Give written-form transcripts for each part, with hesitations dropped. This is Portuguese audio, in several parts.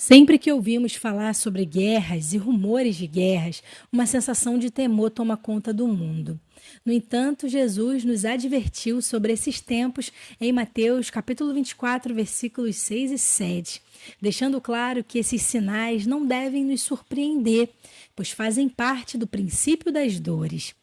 Sempre que ouvimos falar sobre guerras e rumores de guerras, uma sensação de temor toma conta do mundo. No entanto, Jesus nos advertiu sobre esses tempos em Mateus capítulo 24, versículos 6 e 7, deixando claro que esses sinais não devem nos surpreender, pois fazem parte do princípio das dores.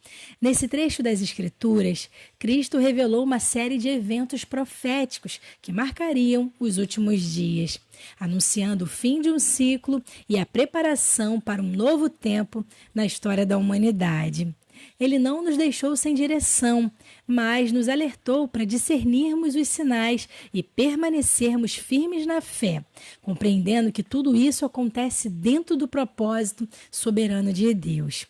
Nesse trecho das Escrituras, Cristo revelou uma série de eventos proféticos que marcariam os últimos dias, anunciando o fim de um ciclo e a preparação para um novo tempo na história da humanidade. Ele não nos deixou sem direção, mas nos alertou para discernirmos os sinais e permanecermos firmes na fé, compreendendo que tudo isso acontece dentro do propósito soberano de Deus.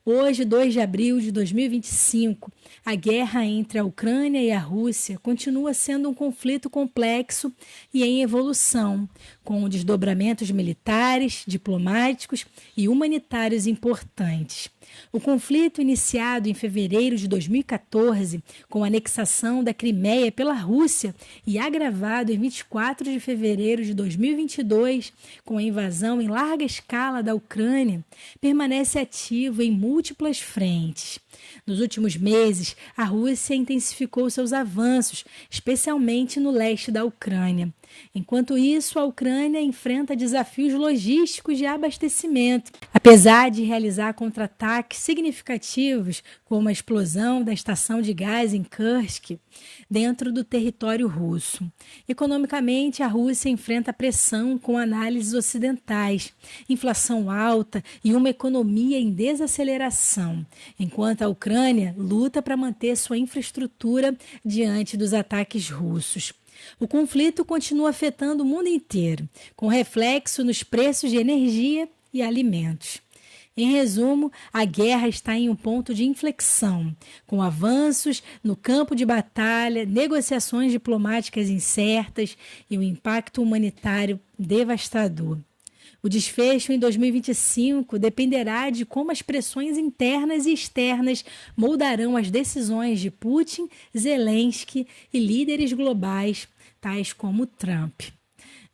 Hoje, 2 de abril de 2025, a guerra entre a Ucrânia e a Rússia continua sendo um conflito complexo e em evolução, com desdobramentos militares, diplomáticos e humanitários importantes. O conflito, iniciado em fevereiro de 2014, com a anexação da Crimeia pela Rússia e agravado em 24 de fevereiro de 2022, com a invasão em larga escala da Ucrânia, permanece ativo em múltiplas frentes. Nos últimos meses, a Rússia intensificou seus avanços, especialmente no leste da Ucrânia. Enquanto isso, a Ucrânia enfrenta desafios logísticos de abastecimento. Apesar de realizar contra-ataques significativos, como a explosão da estação de gás em Kursk, dentro do território russo. Economicamente, a Rússia enfrenta pressão com análises ocidentais, inflação alta e uma economia em desaceleração, enquanto a Ucrânia luta para manter sua infraestrutura diante dos ataques russos. O conflito continua afetando o mundo inteiro, com reflexo nos preços de energia e alimentos. Em resumo, a guerra está em um ponto de inflexão, com avanços no campo de batalha, negociações diplomáticas incertas e um impacto humanitário devastador. O desfecho em 2025 dependerá de como as pressões internas e externas moldarão as decisões de Putin, Zelensky e líderes globais, tais como Trump.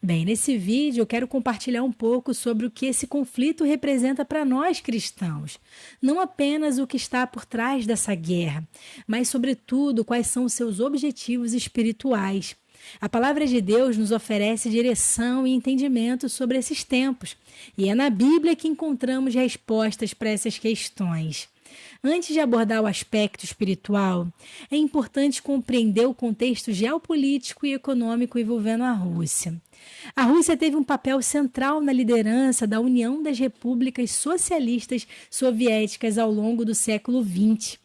Bem, nesse vídeo eu quero compartilhar um pouco sobre o que esse conflito representa para nós cristãos. Não apenas o que está por trás dessa guerra, mas, sobretudo, quais são os seus objetivos espirituais. A palavra de Deus nos oferece direção e entendimento sobre esses tempos, e é na Bíblia que encontramos respostas para essas questões. Antes de abordar o aspecto espiritual, é importante compreender o contexto geopolítico e econômico envolvendo a Rússia. A Rússia teve um papel central na liderança da União das Repúblicas Socialistas Soviéticas ao longo do século XX.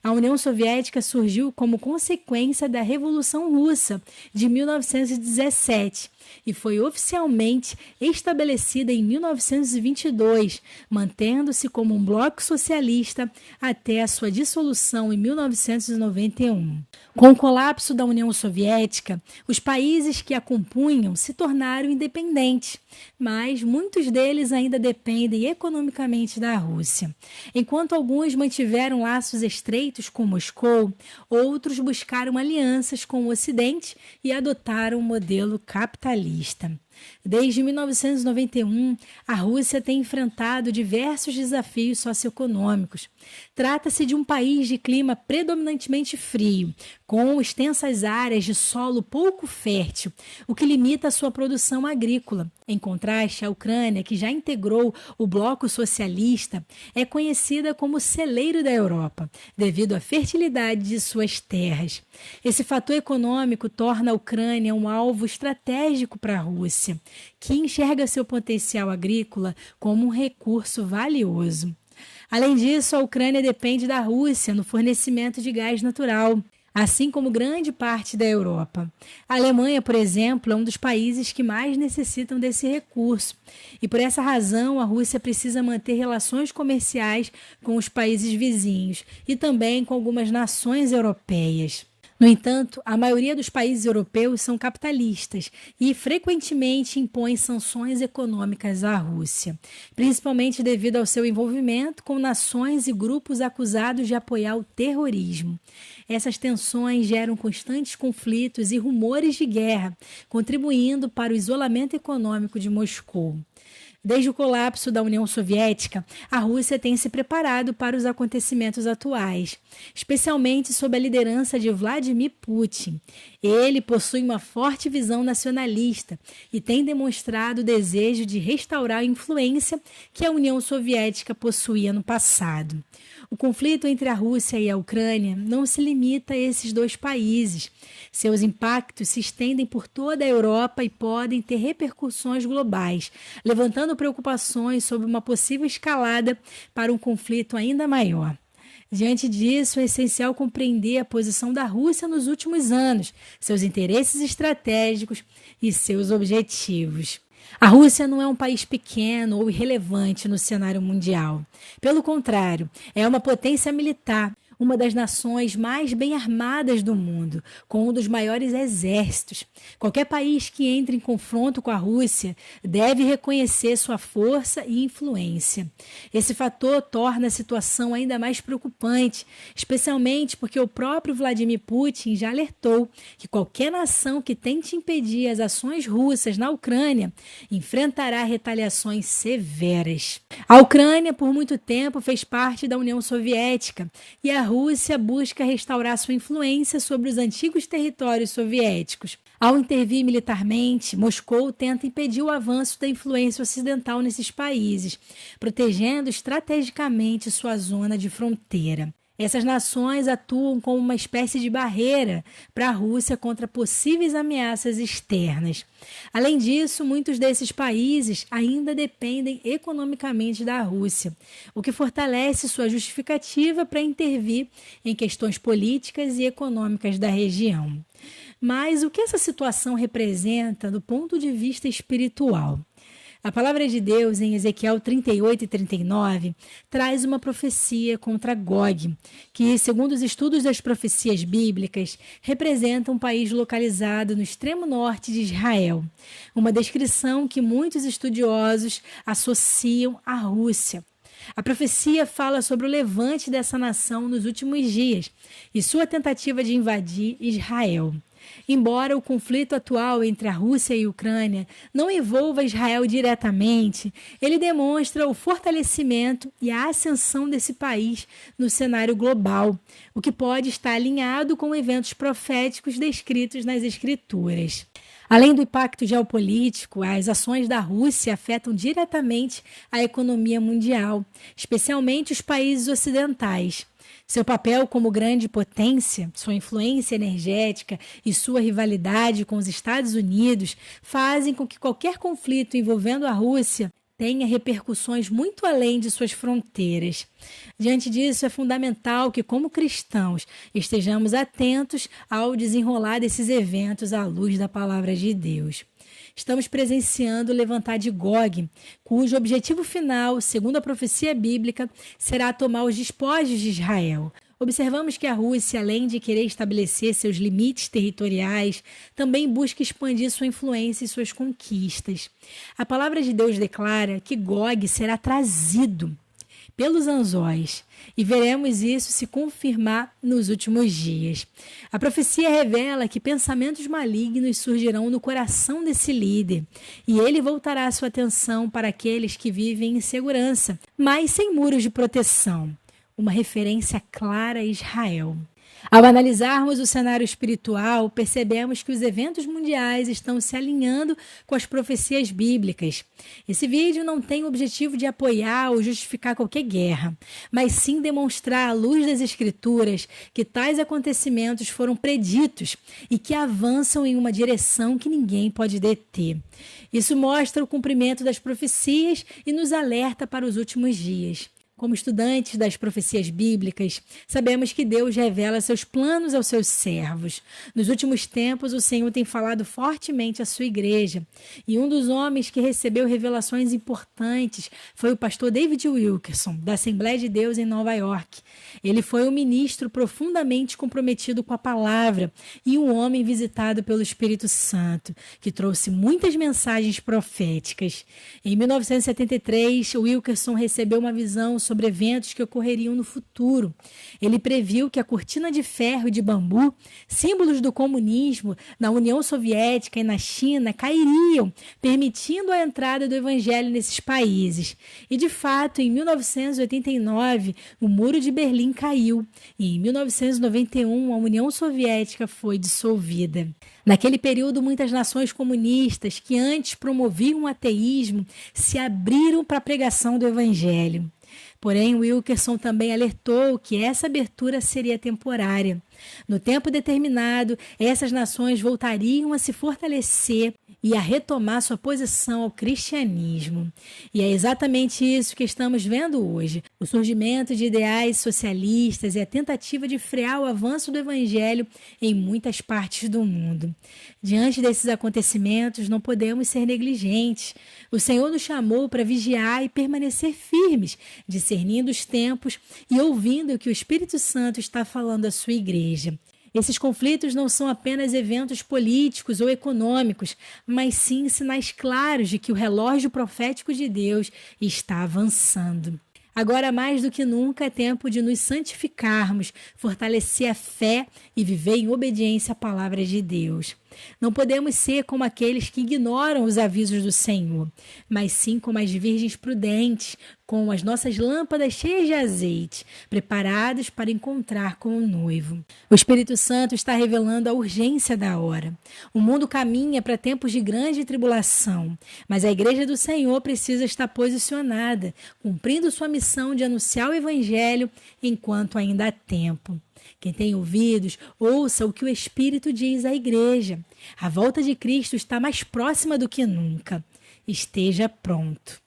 A União Soviética surgiu como consequência da Revolução Russa de 1917 e foi oficialmente estabelecida em 1922, mantendo-se como um bloco socialista até a sua dissolução em 1991. Com o colapso da União Soviética, os países que a compunham se tornaram independentes, mas muitos deles ainda dependem economicamente da Rússia. Enquanto alguns mantiveram laços estreitos com Moscou, outros buscaram alianças com o Ocidente e adotaram um modelo capitalista. Desde 1991, a Rússia tem enfrentado diversos desafios socioeconômicos. Trata-se de um país de clima predominantemente frio, com extensas áreas de solo pouco fértil, o que limita a sua produção agrícola. Em contraste, a Ucrânia, que já integrou o bloco socialista, é conhecida como celeiro da Europa, devido à fertilidade de suas terras. Esse fator econômico torna a Ucrânia um alvo estratégico para a Rússia, que enxerga seu potencial agrícola como um recurso valioso. Além disso, a Ucrânia depende da Rússia no fornecimento de gás natural, assim como grande parte da Europa. A Alemanha, por exemplo, é um dos países que mais necessitam desse recurso. E por essa razão, a Rússia precisa manter relações comerciais com os países vizinhos e também com algumas nações europeias. No entanto, a maioria dos países europeus são capitalistas e frequentemente impõem sanções econômicas à Rússia, principalmente devido ao seu envolvimento com nações e grupos acusados de apoiar o terrorismo. Essas tensões geram constantes conflitos e rumores de guerra, contribuindo para o isolamento econômico de Moscou. Desde o colapso da União Soviética, a Rússia tem se preparado para os acontecimentos atuais, especialmente sob a liderança de Vladimir Putin. Ele possui uma forte visão nacionalista e tem demonstrado o desejo de restaurar a influência que a União Soviética possuía no passado. O conflito entre a Rússia e a Ucrânia não se limita a esses dois países. Seus impactos se estendem por toda a Europa e podem ter repercussões globais, levantando preocupações sobre uma possível escalada para um conflito ainda maior. Diante disso, é essencial compreender a posição da Rússia nos últimos anos, seus interesses estratégicos e seus objetivos. A Rússia não é um país pequeno ou irrelevante no cenário mundial. Pelo contrário, é uma potência militar, uma das nações mais bem armadas do mundo, com um dos maiores exércitos. Qualquer país que entre em confronto com a Rússia deve reconhecer sua força e influência. Esse fator torna a situação ainda mais preocupante, especialmente porque o próprio Vladimir Putin já alertou que qualquer nação que tente impedir as ações russas na Ucrânia enfrentará retaliações severas. A Ucrânia, por muito tempo, fez parte da União Soviética e a Rússia busca restaurar sua influência sobre os antigos territórios soviéticos. Ao intervir militarmente, Moscou tenta impedir o avanço da influência ocidental nesses países, protegendo estrategicamente sua zona de fronteira. Essas nações atuam como uma espécie de barreira para a Rússia contra possíveis ameaças externas. Além disso, muitos desses países ainda dependem economicamente da Rússia, o que fortalece sua justificativa para intervir em questões políticas e econômicas da região. Mas o que essa situação representa do ponto de vista espiritual? A palavra de Deus, em Ezequiel 38 e 39, traz uma profecia contra Gog, que, segundo os estudos das profecias bíblicas, representa um país localizado no extremo norte de Israel. Uma descrição que muitos estudiosos associam à Rússia. A profecia fala sobre o levante dessa nação nos últimos dias e sua tentativa de invadir Israel. Embora o conflito atual entre a Rússia e a Ucrânia não envolva Israel diretamente, ele demonstra o fortalecimento e a ascensão desse país no cenário global, o que pode estar alinhado com eventos proféticos descritos nas Escrituras. Além do impacto geopolítico, as ações da Rússia afetam diretamente a economia mundial, especialmente os países ocidentais. Seu papel como grande potência, sua influência energética e sua rivalidade com os Estados Unidos fazem com que qualquer conflito envolvendo a Rússia tenha repercussões muito além de suas fronteiras. Diante disso, é fundamental que, como cristãos, estejamos atentos ao desenrolar desses eventos à luz da palavra de Deus. Estamos presenciando o levantar de Gog, cujo objetivo final, segundo a profecia bíblica, será tomar os despojos de Israel. Observamos que a Rússia, além de querer estabelecer seus limites territoriais, também busca expandir sua influência e suas conquistas. A palavra de Deus declara que Gog será trazido pelos anzóis, e veremos isso se confirmar nos últimos dias. A profecia revela que pensamentos malignos surgirão no coração desse líder, e ele voltará sua atenção para aqueles que vivem em segurança, mas sem muros de proteção. Uma referência clara a Israel. Ao analisarmos o cenário espiritual, percebemos que os eventos mundiais estão se alinhando com as profecias bíblicas. Esse vídeo não tem o objetivo de apoiar ou justificar qualquer guerra, mas sim demonstrar à luz das Escrituras que tais acontecimentos foram preditos e que avançam em uma direção que ninguém pode deter. Isso mostra o cumprimento das profecias e nos alerta para os últimos dias. Como estudantes das profecias bíblicas, sabemos que Deus revela seus planos aos seus servos. Nos últimos tempos, o Senhor tem falado fortemente à sua igreja. E um dos homens que recebeu revelações importantes foi o pastor David Wilkerson, da Assembleia de Deus em Nova York. Ele foi um ministro profundamente comprometido com a palavra e um homem visitado pelo Espírito Santo, que trouxe muitas mensagens proféticas. Em 1973, Wilkerson recebeu uma visão sobre eventos que ocorreriam no futuro. Ele previu que a cortina de ferro e de bambu, símbolos do comunismo na União Soviética e na China, cairiam, permitindo a entrada do evangelho nesses países. E, de fato, em 1989, o Muro de Berlim caiu e, em 1991, a União Soviética foi dissolvida. Naquele período, muitas nações comunistas que antes promoviam o ateísmo se abriram para a pregação do evangelho. Porém, Wilkerson também alertou que essa abertura seria temporária. No tempo determinado, essas nações voltariam a se fortalecer e a retomar sua posição ao cristianismo. E é exatamente isso que estamos vendo hoje. O surgimento de ideais socialistas e a tentativa de frear o avanço do evangelho em muitas partes do mundo. Diante desses acontecimentos, não podemos ser negligentes. O Senhor nos chamou para vigiar e permanecer firmes, discernindo os tempos e ouvindo o que o Espírito Santo está falando à sua igreja. Esses conflitos não são apenas eventos políticos ou econômicos, mas sim sinais claros de que o relógio profético de Deus está avançando. Agora, mais do que nunca, é tempo de nos santificarmos, fortalecer a fé e viver em obediência à palavra de Deus. Não podemos ser como aqueles que ignoram os avisos do Senhor, mas sim como as virgens prudentes, com as nossas lâmpadas cheias de azeite, preparados para encontrar com o noivo. O Espírito Santo está revelando a urgência da hora. O mundo caminha para tempos de grande tribulação, mas a Igreja do Senhor precisa estar posicionada, cumprindo sua missão de anunciar o Evangelho enquanto ainda há tempo. Quem tem ouvidos, ouça o que o Espírito diz à igreja. A volta de Cristo está mais próxima do que nunca. Esteja pronto.